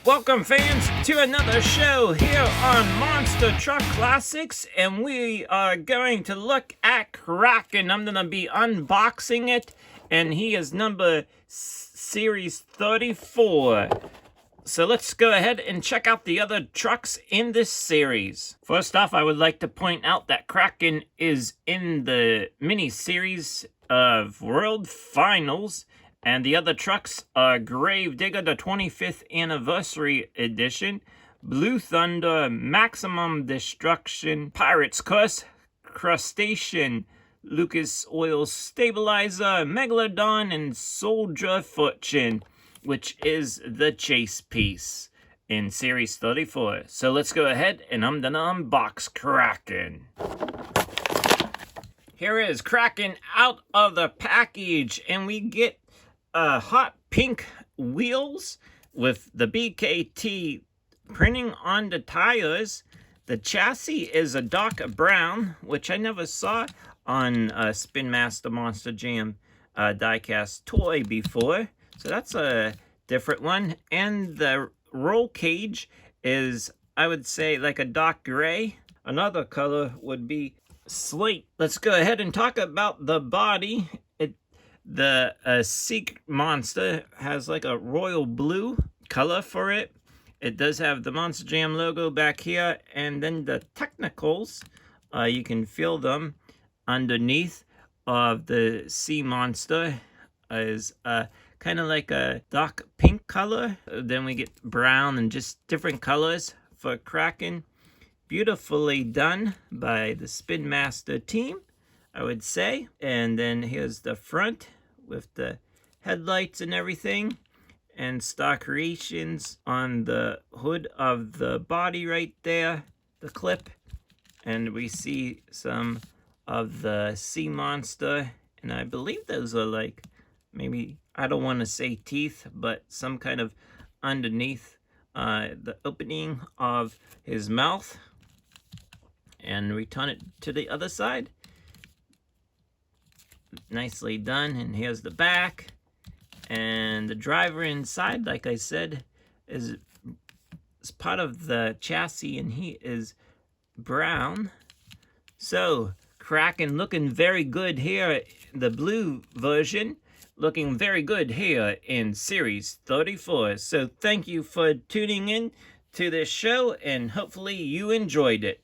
Welcome, fans, to another show here on Monster Truck Classics, and we are going to look at Kraken. I'm going to be unboxing it, and he is number series 34. So let's go ahead and check out the other trucks in this series. First off, I would like to point out that Kraken is in the mini-series of World Finals, and the other trucks are Gravedigger, the 25th Anniversary Edition, Blue Thunder, Maximum Destruction, Pirate's Curse, Crustacean, Lucas Oil Stabilizer, Megalodon, and Soldier Fortune, which is the chase piece in Series 34. So let's go ahead and I'm gonna unbox Kraken. Here is Kraken out of the package, and we get hot pink wheels with the BKT printing on the tires. The chassis is a dark brown, which I never saw on Spin Master Monster Jam diecast toy before. So that's a different one. And the roll cage is, I would say, like a dark gray. Another color would be slate. Let's go ahead and talk about the body. The Seek Monster has like a royal blue color for it. It does have the Monster Jam logo back here, and then the technicals, you can feel them underneath of the Sea Monster is kind of like a dark pink color. Then we get brown and just different colors for Kraken. Beautifully done by the Spin Master team, I would say. And then here's the front with the headlights and everything, and Star Creations on the hood of the body right there, the clip. And we see some of the Sea Monster, and I believe those are like, maybe, I don't want to say teeth, but some kind of underneath the opening of his mouth. And we turn it to the other side. Nicely done. And here's the back. And the driver inside, like I said, is part of the chassis, and he is brown. So, Kraken looking very good here. The blue version looking very good here in Series 34. So, thank you for tuning in to this show, and hopefully you enjoyed it.